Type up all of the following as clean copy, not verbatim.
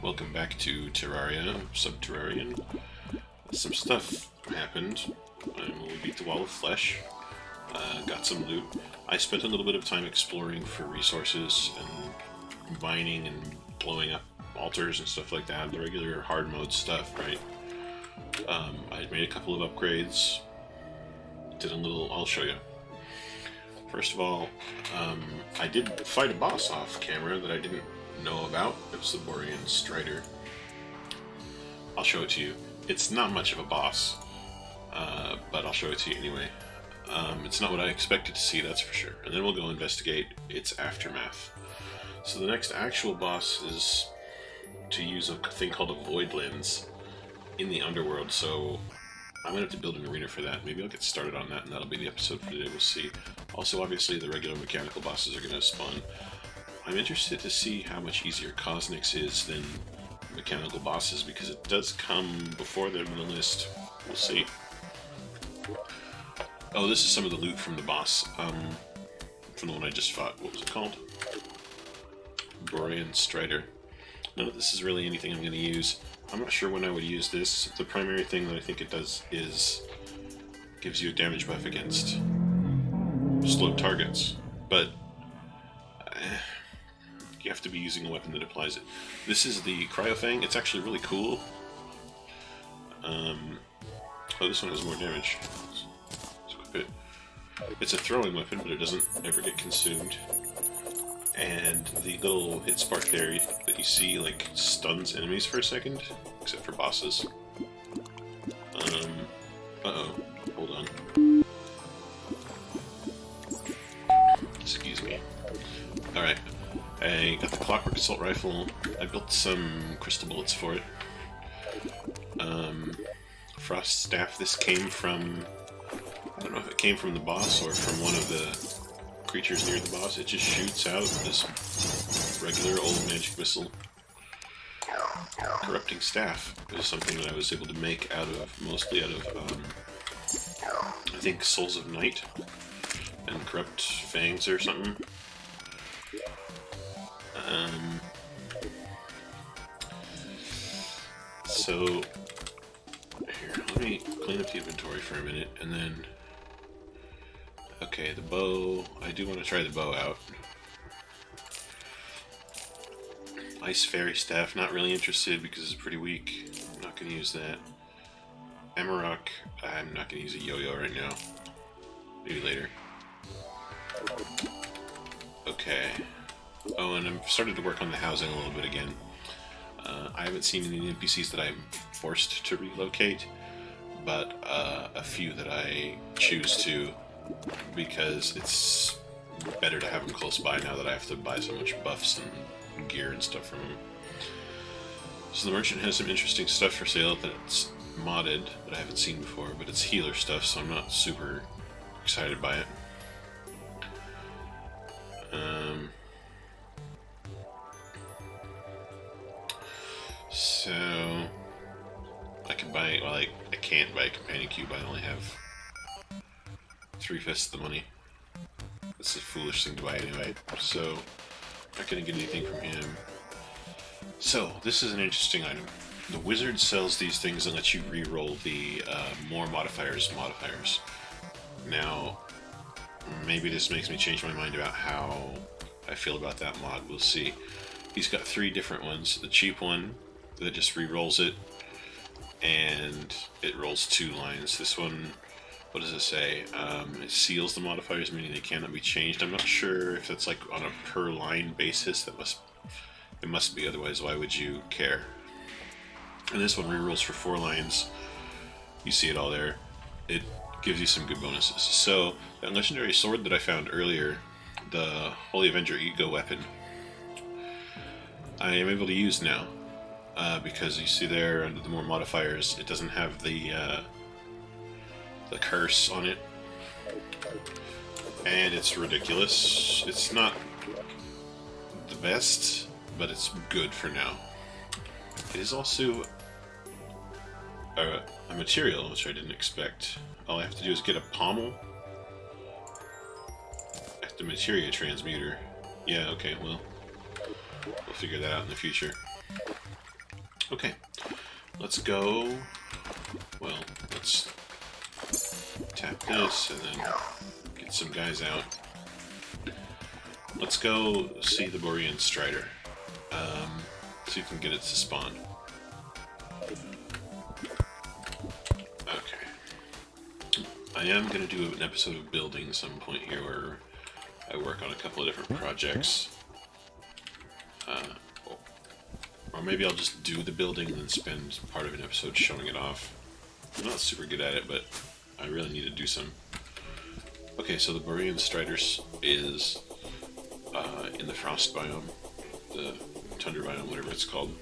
Welcome back to Terraria Subterrarian. Some stuff happened. We beat the wall of flesh. Got some loot. I spent a little bit of time exploring for resources and mining and blowing up altars and stuff like that. The regular hard mode stuff, right? I made a couple of upgrades. Did a little... I'll show you. First of all, I did fight a boss off camera that I didn't know about. It was the Borean Strider. I'll show it to you. It's not much of a boss, but I'll show it to you anyway. It's not what I expected to see, that's for sure. And then we'll go investigate its aftermath. So the next actual boss is to use a thing called a void lens in the underworld, so I'm going to have to build an arena for that. Maybe I'll get started on that, and that'll be the episode for today. We'll see. Also, obviously, the regular mechanical bosses are going to spawn. I'm interested to see how much easier Cosmix is than mechanical bosses, because it does come before them in the list. We'll see. Oh, this is some of the loot from the boss. From the one I just fought. What was it called? Borean Strider. None of this is really anything I'm going to use. I'm not sure when I would use this. The primary thing that I think it does is gives you a damage buff against slowed targets, but you have to be using a weapon that applies it. This is the Cryofang. It's actually really cool. Oh, this one has more damage. Let's equip it. It's a throwing weapon, but it doesn't ever get consumed. And the little hit spark there that you see, like, stuns enemies for a second, except for bosses. Uh-oh. Hold on. Excuse me. Alright. I got the Clockwork Assault Rifle. I built some crystal bullets for it. Frost Staff. This came from... I don't know if it came from the boss or from one of the creatures near the boss. It just shoots out this regular old magic missile. Corrupting Staff is something that I was able to make mostly out of, I think Souls of Night and Corrupt Fangs or something. So, here, let me clean up the inventory for a minute, and then... Okay, the bow. I do want to try the bow out. Ice Fairy Staff, not really interested because it's pretty weak. I'm not going to use that. Amarok, I'm not going to use a yo-yo right now. Maybe later. Okay. Oh, and I've started to work on the housing a little bit again. I haven't seen any NPCs that I'm forced to relocate, but a few that I choose to, because it's better to have them close by now that I have to buy so much buffs and gear and stuff from them. So the merchant has some interesting stuff for sale that's modded that I haven't seen before, but it's healer stuff, so I'm not super excited by it. So I can buy, well, I can't buy a companion cube. I only have 3/5 the money. That's a foolish thing to buy anyway, so I'm not gonna get anything from him. So this is an interesting item. The wizard sells these things and lets you re-roll the more modifiers. Now, maybe this makes me change my mind about how I feel about that mod. We'll see. He's got 3 different ones. The cheap one that just re-rolls it, and it rolls 2 lines. This one, what does it say? It seals the modifiers, meaning they cannot be changed. I'm not sure if that's like on a per line basis. It must be, otherwise why would you care? And this one re-rolls for 4 lines. You see it all there. It gives you some good bonuses. So that legendary sword that I found earlier, the Holy Avenger Ego weapon, I am able to use now, because you see there under the more modifiers, it doesn't have the curse on it, and it's ridiculous. It's not the best, but it's good for now. It is also a material which I didn't expect. All I have to do is get a pommel at the materia transmuter. Yeah, okay, well, we'll figure that out in the future. Okay, let's go. Well, let's tap this and then get some guys out. Let's go see the Borean Strider. See if we can get it to spawn. Okay. I am going to do an episode of building some point here where I work on a couple of different projects. Or maybe I'll just do the building and then spend part of an episode showing it off. I'm not super good at it, but I really need to do some. Okay, so the Borean Strider is in the frost biome, the tundra biome, whatever it's called.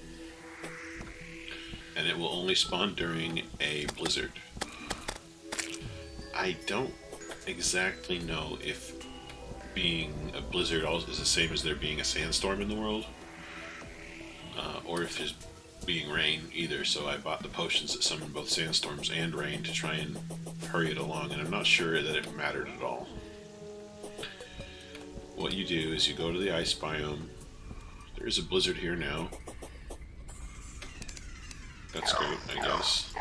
And it will only spawn during a blizzard. I don't exactly know if being a blizzard is the same as there being a sandstorm in the world, or if there's being rain either, so I bought the potions that summon both sandstorms and rain to try and hurry it along, and I'm not sure that it mattered at all. What you do is you go to the ice biome. There's a blizzard here now. That's great, I guess.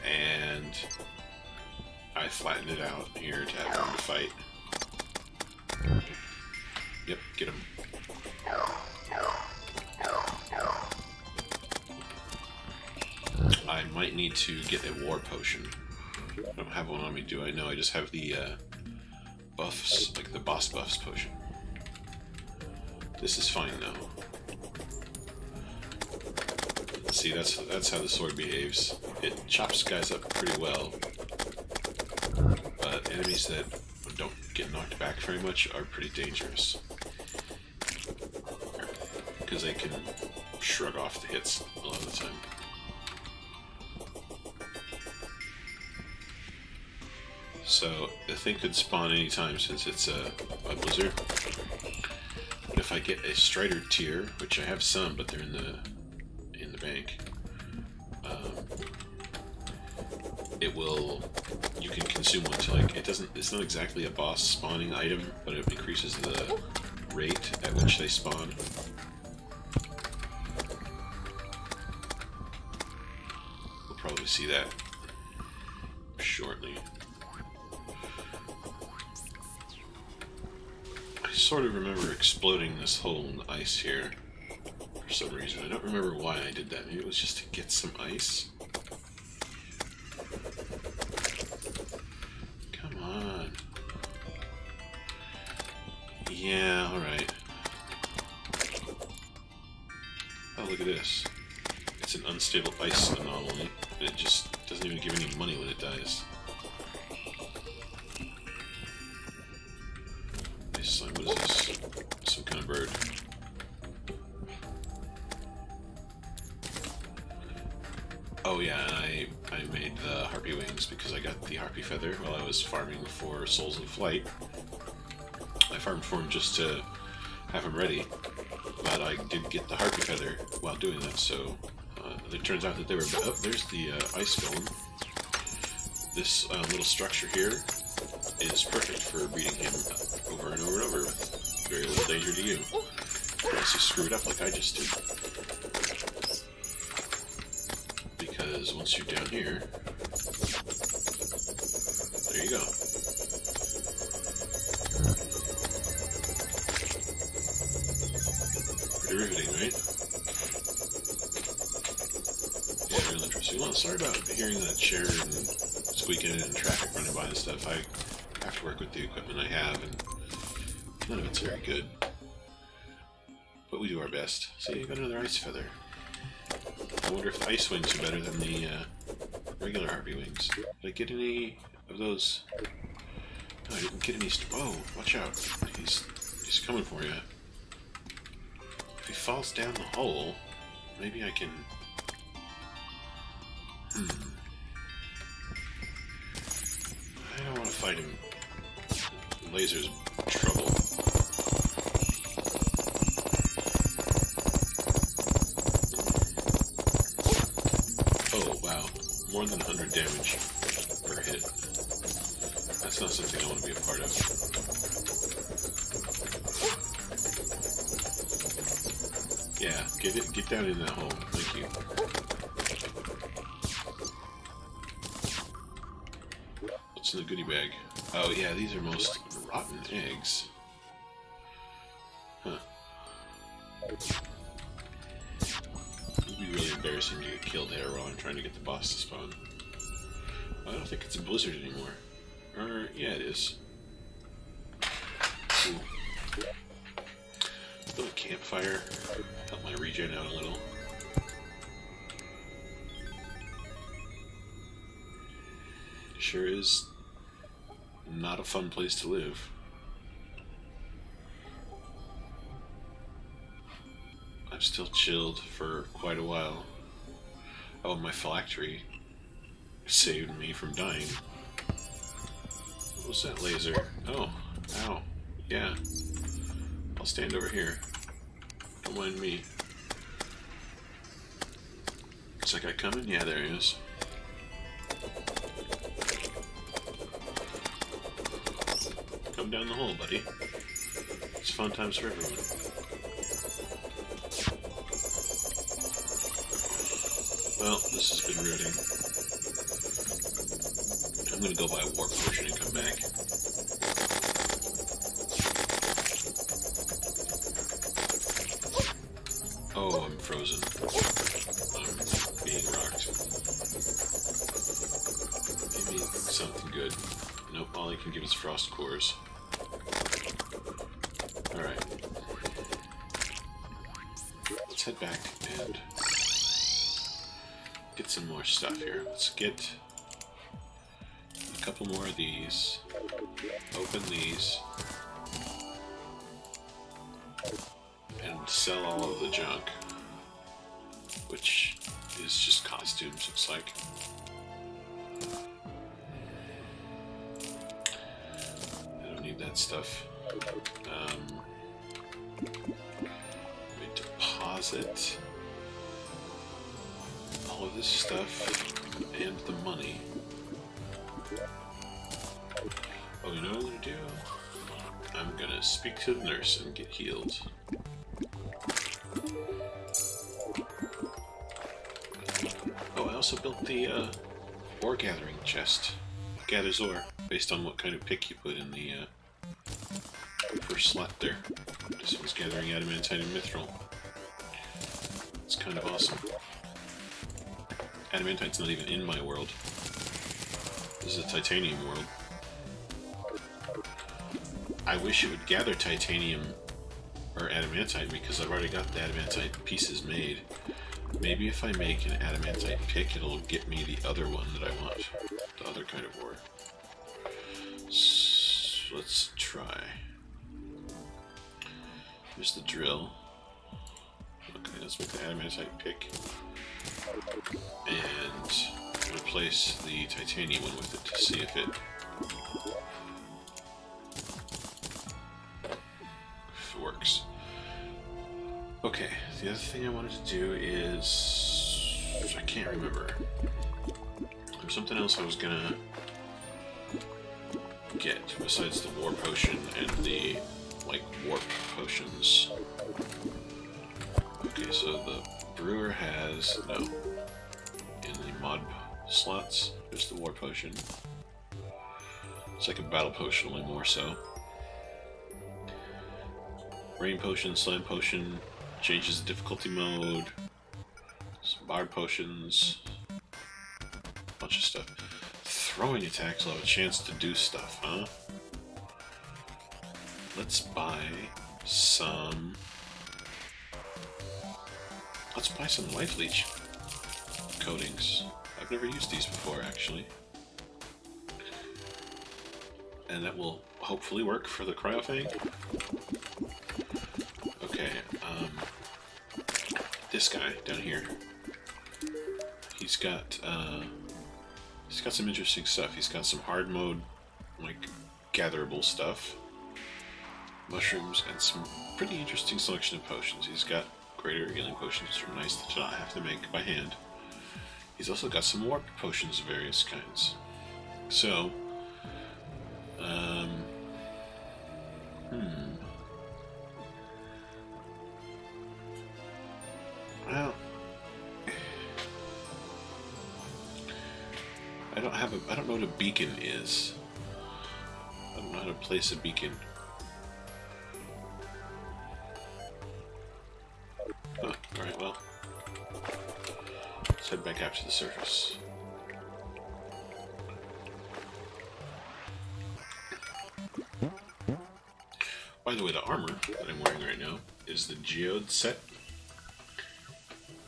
And I flattened it out here to have room to fight. Yep, get him. I might need to get a war potion. I don't have one on me, do I? No, I just have the buffs, like the boss buffs potion. This is fine though. See, that's how the sword behaves. It chops guys up pretty well, but enemies that don't get knocked back very much are pretty dangerous, because they can shrug off the hits a lot of the time. So the thing could spawn anytime since it's a blizzard. But if I get a Strider tier, which I have some, but they're in the bank, it will. You can consume one to like. It doesn't. It's not exactly a boss spawning item, but it increases the rate at which they spawn. We'll probably see that shortly. I sort of remember exploding this hole in the ice here for some reason. I don't remember why I did that. Maybe it was just to get some ice. Come on. Yeah, alright. Oh, look at this. It's an unstable ice anomaly, and it just doesn't even give any money when it dies. What is this? Some kind of bird. Oh yeah, and I made the harpy wings because I got the harpy feather while I was farming for Souls in Flight. I farmed for them just to have them ready, but I did get the harpy feather while doing that, so it turns out that they were... Oh, there's the ice golem. This little structure here is perfect for beating him over and over and over with very little danger to you. Unless you screw it up like I just did. Because once you're down here, there you go. Pretty riveting, right? Yeah, real interesting. Well, sorry about hearing that chair and squeaking and traffic running by and stuff. I have to work with the equipment I have, and none of it's very good. But we do our best. See, you got another ice feather. I wonder if the ice wings are better than the regular harpy wings. Did I get any of those? No, I didn't get any. Whoa, watch out. He's coming for you. If he falls down the hole, maybe I can... I don't want to fight him. Laser's trouble. Oh, wow. More than 100 damage per hit. That's not something I want to be a part of. Yeah, get down in that hole. Thank you. What's in the goodie bag? Oh yeah, these are most rotten eggs. Huh. It'd be really embarrassing to get killed there while I'm trying to get the boss to spawn. I don't think it's a blizzard anymore. Or, yeah, it is. Cool. Little campfire. Help my regen out a little. Sure is not a fun place to live. I'm still chilled for quite a while. Oh, my phylactery saved me from dying. What was that laser? Oh, ow. Yeah. I'll stand over here. Don't mind me. Is that guy coming? Yeah, there he is. Come down the hole, buddy. It's fun times for everyone. Well, this has been rooting. I'm gonna go buy a warp potion and come back. Oh, I'm frozen. I'm being rocked. Give me something good. Nope, all I can give is frost cores. Alright. Let's head back and get some more stuff here. Let's get a couple more of these. Open these. And sell all of the junk. Which is just costumes, looks like. I don't need that stuff. Let me deposit all of this stuff and the money. Oh, you know what I'm gonna do? I'm gonna speak to the nurse and get healed. Oh, I also built the ore gathering chest. It gathers ore based on what kind of pick you put in the first slot there. This one's gathering adamantite and mithril. It's kind of awesome. Adamantite's not even in my world. This is a titanium world. I wish it would gather titanium or adamantite because I've already got the adamantite pieces made. Maybe if I make an adamantite pick, it'll get me the other one that I want. The other kind of ore. So let's try. Here's the drill. Okay, let's make the adamantite pick. And replace the titanium one with it to see if it works. Okay, the other thing I wanted to do is... I can't remember. There's something else I was gonna get besides the war potion and the, like, warp potions. Okay, so the brewer has... no. In the mod slots, there's the war potion. It's like a battle potion, only more so. Rain potion, slam potion, changes the difficulty mode, some bard potions, a bunch of stuff. Throwing attacks will have a chance to do stuff, huh? Let's buy some... let's buy some life leech coatings. I've never used these before, actually. And that will hopefully work for the cryofang. Okay, this guy down here. He's got some interesting stuff. He's got some hard mode, like, gatherable stuff. Mushrooms, and some pretty interesting selection of potions. He's got greater healing potions, which are nice to not have to make by hand. He's also got some warp potions of various kinds. So, Well, I don't know what a beacon is. I don't know how to place a beacon. Oh, alright, well. Let's head back out to the surface. By the way, the armor that I'm wearing right now is the Geode set.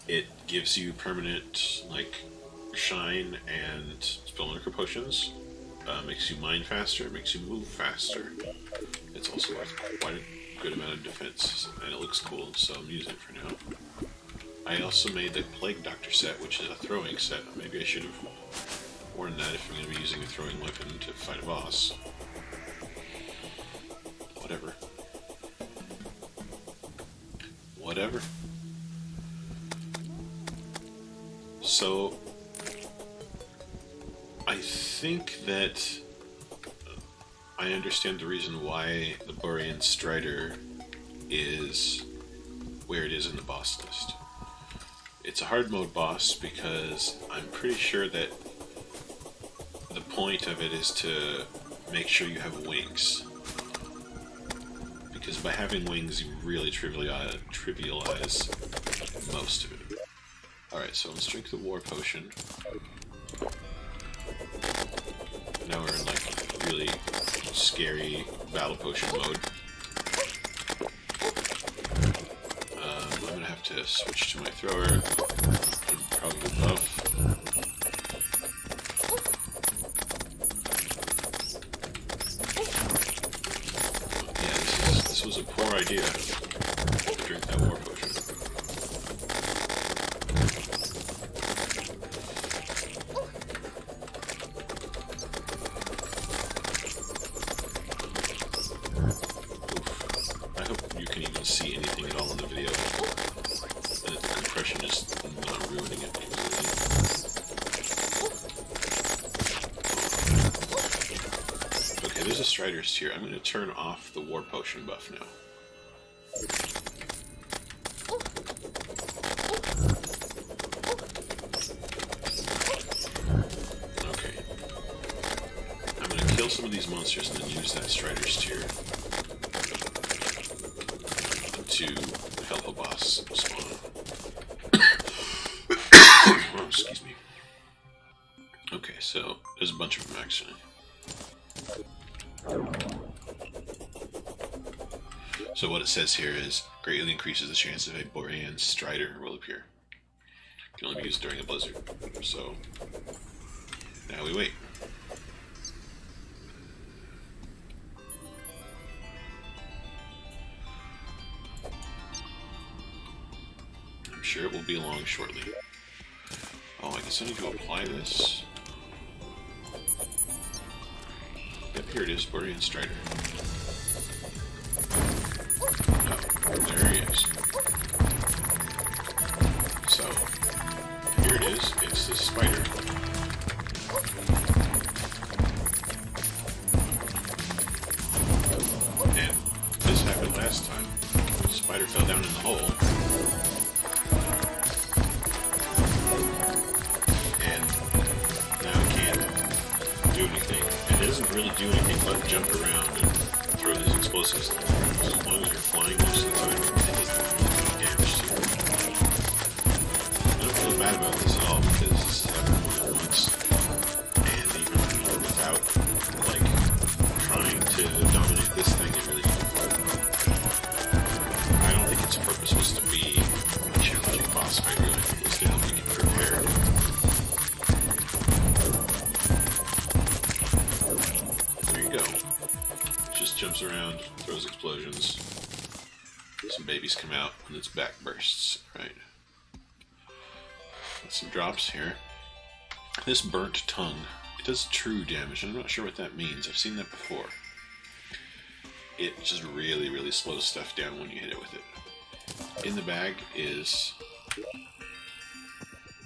It gives you permanent, like, shine and spellmaker potions. Makes you mine faster, makes you move faster. It's also quite a good amount of defense, and it looks cool, so I'm using it for now. I also made the Plague Doctor set, which is a throwing set. Maybe I should have worn that if I'm going to be using a throwing weapon to fight a boss. Whatever. Whatever. So, I think that I understand the reason why the Borean Strider is where it is in the boss list. It's a hard mode boss because I'm pretty sure that the point of it is to make sure you have wings. Because by having wings, you really trivialize most of it. Alright, so let's drink the War Potion. Now we're in, like, really scary Battle Potion mode. I'm gonna have to switch to my thrower. And probably buff. Yeah, this was a poor idea to drink that War Potion. See anything at all in the video. The compression is not ruining it completely. Okay, there's a Strider's here. I'm going to turn off the War Potion buff now. Okay. I'm going to kill some of these monsters and then use that Strider's tier to help a boss spawn. Oh, excuse me. Okay, so there's a bunch of them actually. So what it says here is greatly increases the chance of a Borean Strider will appear. Can only be used during a blizzard. So now we wait. Sure, it will be along shortly. Oh, I guess I need to apply this. Yep, here it is, Borean Strider. Oh, there he is. So, here it is, it's this spider. And this happened last time. The spider fell down in the hole. Really do anything but jump around and throw these explosives. So as long as you're flying most of the time, it doesn't do damage to you. I don't feel bad about this at all because this has happened more than once. And even without, like, trying to dominate this thing, it really I don't think its purpose was to be a challenging boss fight, really. It's to help you get prepared. Jumps around, throws explosions. Some babies come out and its back bursts. Right. Some drops here. This burnt tongue. It does true damage, and I'm not sure what that means. I've seen that before. It just really, really slows stuff down when you hit it with it. In the bag is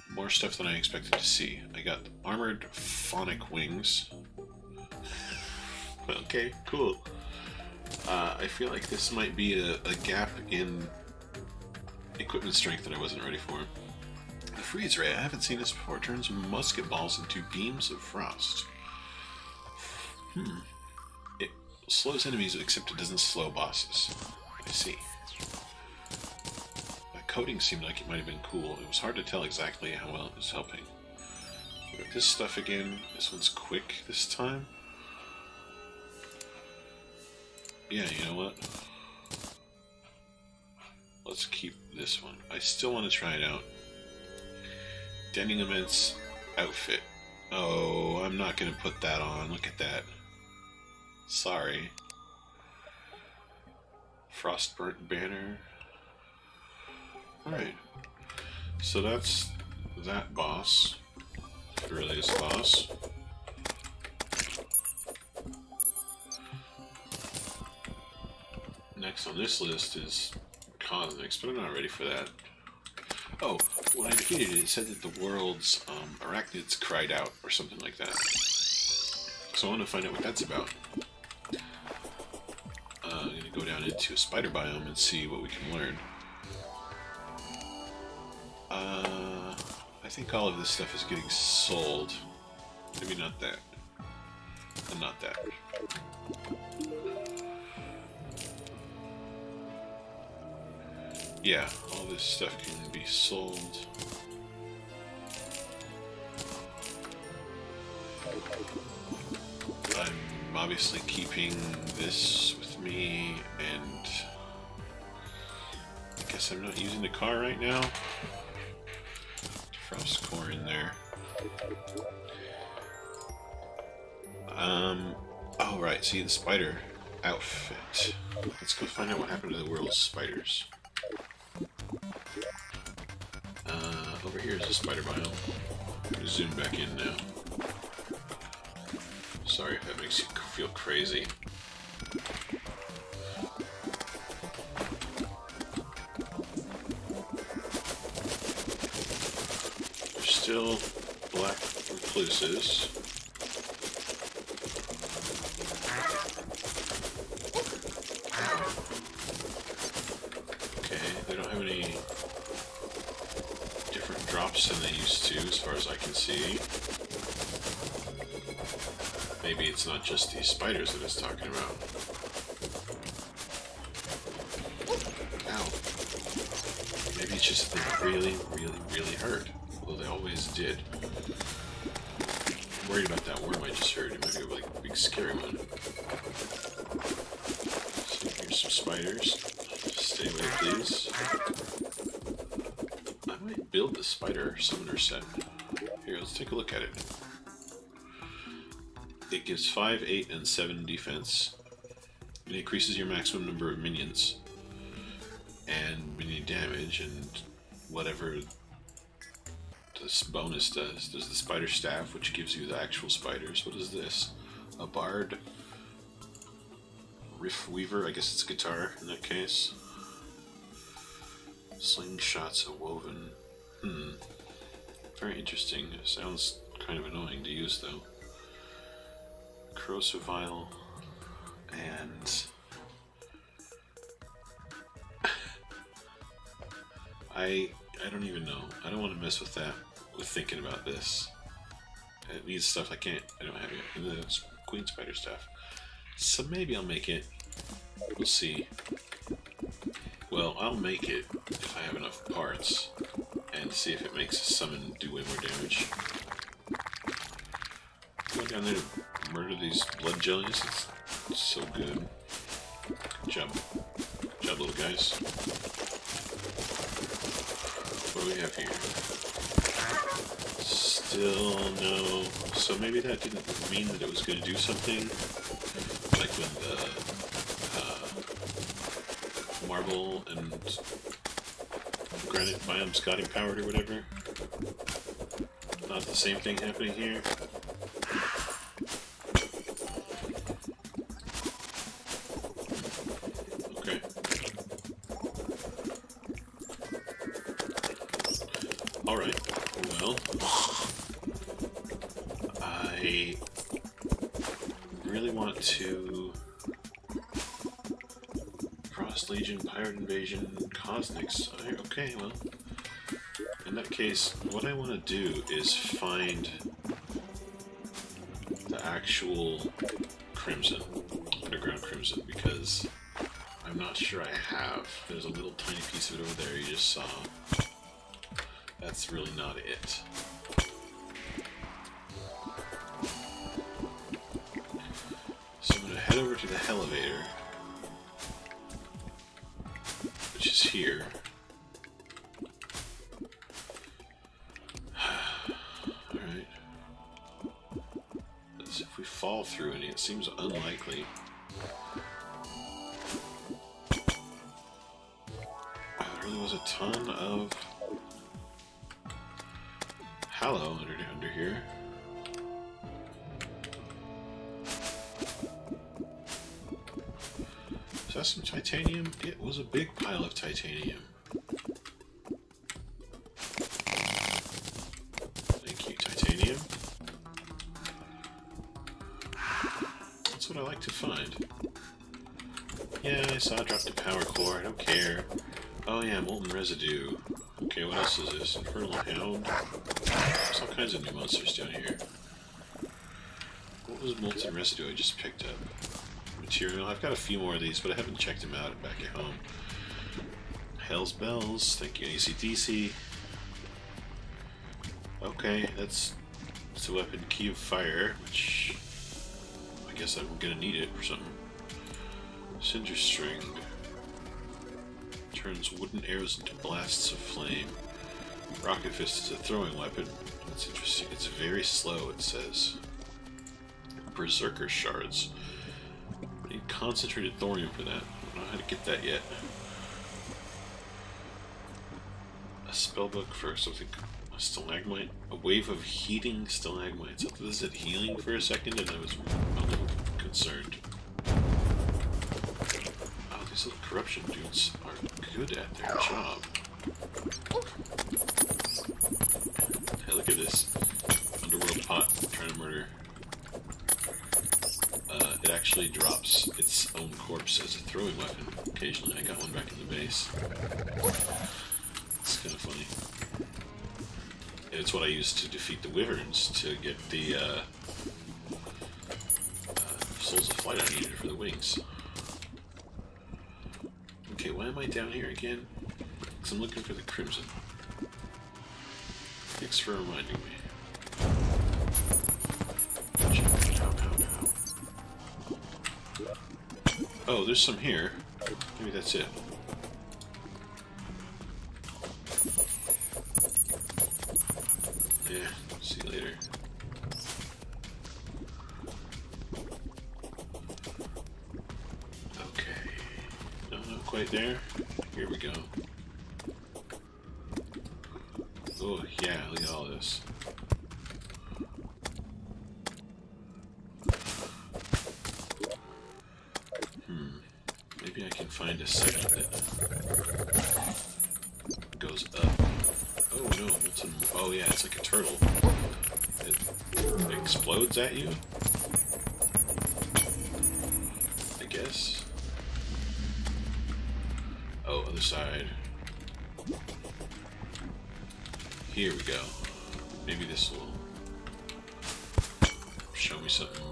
more stuff than I expected to see. I got armored phonic wings. Okay, cool. I feel like this might be a gap in equipment strength that I wasn't ready for. The freeze ray, I haven't seen this before, turns musket balls into beams of frost. It slows enemies, except it doesn't slow bosses. I see. That coating seemed like it might have been cool. It was hard to tell exactly how well it was helping. We got this stuff again. This one's quick this time. Yeah, you know what? Let's keep this one. I still want to try it out. Denning Immense outfit. Oh, I'm not going to put that on. Look at that. Sorry. Frostburnt banner. Alright. So that's that boss. The earliest boss. Next on this list is Cosmics, but I'm not ready for that. Oh, when I defeated it, it said that the world's arachnids cried out, or something like that. So I want to find out what that's about. I'm going to go down into a spider biome and see what we can learn. I think all of this stuff is getting sold. Maybe not that. And not that. Yeah, all this stuff can be sold. I'm obviously keeping this with me, and I guess I'm not using the car right now. Frost core in there. Oh right, see the spider outfit. Let's go find out what happened to the world's spiders. Over here is a spider biome. I'm gonna zoom back in now. Sorry if that makes you feel crazy. There's still black recluses. Okay, they don't have any different drops than they used to, as far as I can see. Maybe it's not just these spiders that it's talking about. Ow. Maybe it's just that they really, really, really hurt. Although they always did. I'm worried about that worm I just heard. It might be like a big scary one. So here's some spiders. Stay away, please. I might build the spider summoner set. Here, let's take a look at it. It gives 5, 8, and 7 defense. It increases your maximum number of minions. And minion damage, and whatever this bonus does. There's the spider staff, which gives you the actual spiders. What is this? A bard? Riff weaver? I guess it's a guitar in that case. Slingshots awoven. Very interesting. Sounds kind of annoying to use though. Corrosive vial and I don't even know. I don't want to mess with that with thinking about this. It needs stuff I don't have yet. And the queen spider stuff. So maybe I'll make it. We'll see. Well, I'll make it if I have enough parts and see if it makes a summon do way more damage. Go down there to murder these blood jellies. It's so good. Good job. Good job, little guys. What do we have here? Still no. So maybe that didn't mean that it was going to do something. Like when the marble and granite biomes got empowered or whatever. Not the same thing happening here. Okay. Alright, well, I really want to cross Lost Legion, Pirate Invasion, Cosmics. Okay, well, in that case, what I want to do is find the actual Crimson, Underground Crimson, because I'm not sure I have. There's a little tiny piece of it over there you just saw. That's really not it. So I'm going to head over to the elevator, which is here. Alright. Let's see if we fall through any. It seems unlikely. Wow, there really was a ton of Hallow under here. Is that some titanium? It was a big pile of titanium. Thank you, titanium. That's what I like to find. Yeah, I saw it drop the power core. I don't care. Oh yeah, molten residue. Okay, what else is this? Infernal Hound? There's all kinds of new monsters down here. What was molten residue I just picked up? Material. I've got a few more of these, but I haven't checked them out back at home. Hell's Bells. Thank you, AC/DC. Okay, that's a weapon. Key of Fire, which I guess I'm gonna need it for something. Cinder String. Turns wooden arrows into blasts of flame. Rocket Fist is a throwing weapon. That's interesting. It's very slow, it says. Berserker Shards. I need concentrated thorium for that. I don't know how to get that yet. A spellbook for something. A stalagmite. A wave of heating stalagmites. I thought this said healing for a second and I was a little concerned. Oh, these little corruption dudes are good at their job. Hey, look at this. Underworld pot trying to murder. It actually drops its own corpse as a throwing weapon. Occasionally, I got one back in the base. It's kind of funny. And it's what I used to defeat the wyverns to get the souls of flight I needed for the wings. Okay, why am I down here again? Because I'm looking for the Crimson. Thanks for reminding me. Oh, there's some here. Maybe that's it. Yeah, see you later. Okay. No, not quite there. Here we go. Oh, yeah, look at all this. Maybe I can find a second that goes up. Oh no, molten. Oh yeah, it's like a turtle. It explodes at you? I guess. Oh, other side. Here we go. Maybe this will show me something